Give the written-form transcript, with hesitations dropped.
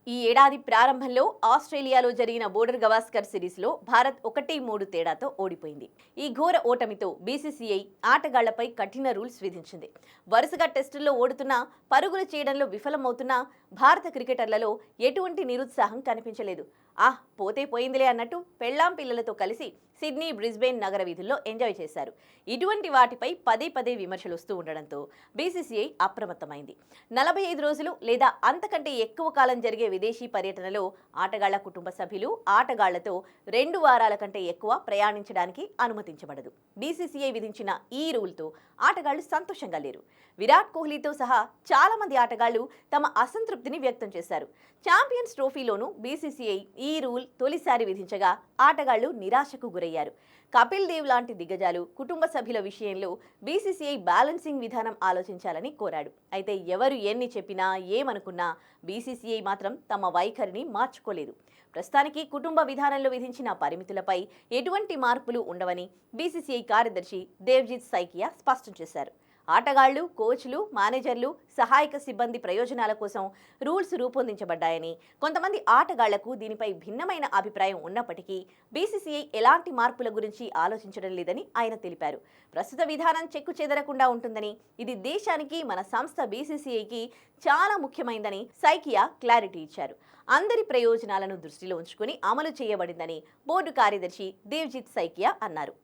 ఈ ఏడాది ప్రారంభంలో ఆస్ట్రేలియాలో జరిగిన బోర్డర్ గవాస్కర్ సిరీస్లో భారత్ 1-3 తేడాతో ఓడిపోయింది. ఈ ఘోర ఓటమితో బీసీసీఐ ఆటగాళ్లపై కఠిన రూల్స్ విధించింది. వరుసగా టెస్టుల్లో ఓడుతున్నా, పరుగులు చేయడంలో విఫలమవుతున్నా భారత క్రికెటర్లలో ఎటువంటి నిరుత్సాహం కనిపించలేదు. పోతే పోయిందిలే అన్నట్టు పెళ్లాం పిల్లలతో కలిసి సిడ్నీ, బ్రిస్బేన్ నగర వీధుల్లో ఎంజాయ్ చేశారు. ఇటువంటి వాటిపై పదే పదే విమర్శలు వస్తూ ఉండడంతో బీసీసీఐ అప్రమత్తమైంది. 45 రోజులు లేదా అంతకంటే ఎక్కువ కాలం జరిగే విదేశీ పర్యటనలో ఆటగాళ్ల కుటుంబ సభ్యులు ఆటగాళ్లతో 2 వారాల కంటే ఎక్కువ ప్రయాణించడానికి అనుమతించబడదు. బీసీసీఐ విధించిన ఈ రూల్తో ఆటగాళ్లు సంతోషంగా లేరు. విరాట్ కోహ్లీతో సహా చాలా మంది ఆటగాళ్లు తమ అసంతృప్తిని వ్యక్తం చేశారు. ఛాంపియన్స్ ట్రోఫీలోనూ బీసీసీఐ ఈ రూల్ తొలిసారి విధించగా ఆటగాళ్లు నిరాశకు గురయ్యారు. కపిల్ దేవ్ లాంటి దిగ్గజాలు కుటుంబ సభ్యుల విషయంలో బీసీసీఐ బ్యాలెన్సింగ్ విధానం ఆలోచించాలని కోరాడు. అయితే ఎవరు ఎన్ని చెప్పినా ఏమనుకున్నా బీసీసీఐ మాత్రం తమ వైఖరిని మార్చుకోలేదు. ప్రస్తుతానికి కుటుంబ విధానంలో విధించిన పరిమితులపై ఎటువంటి మార్పులు ఉండవని బీసీసీఐ కార్యదర్శి దేవ్జిత్ సైకియా స్పష్టం చేశారు. ఆటగాళ్లు, కోచ్లు, మేనేజర్లు, సహాయక సిబ్బంది ప్రయోజనాల కోసం రూల్స్ రూపొందించబడ్డాయని, కొంతమంది ఆటగాళ్లకు దీనిపై భిన్నమైన అభిప్రాయం ఉన్నప్పటికీ బీసీసీఐ ఎలాంటి మార్పుల గురించి ఆలోచించడం లేదని ఆయన తెలిపారు. ప్రస్తుత విధానం చెక్కు చెదరకుండా ఉంటుందని, ఇది దేశానికి, మన సంస్థ బీసీసీఐకి చాలా ముఖ్యమైందని సైకియా క్లారిటీ ఇచ్చారు. అందరి ప్రయోజనాలను దృష్టిలో ఉంచుకుని అమలు చేయబడిందని బోర్డు కార్యదర్శి దేవ్జిత్ సైకియా అన్నారు.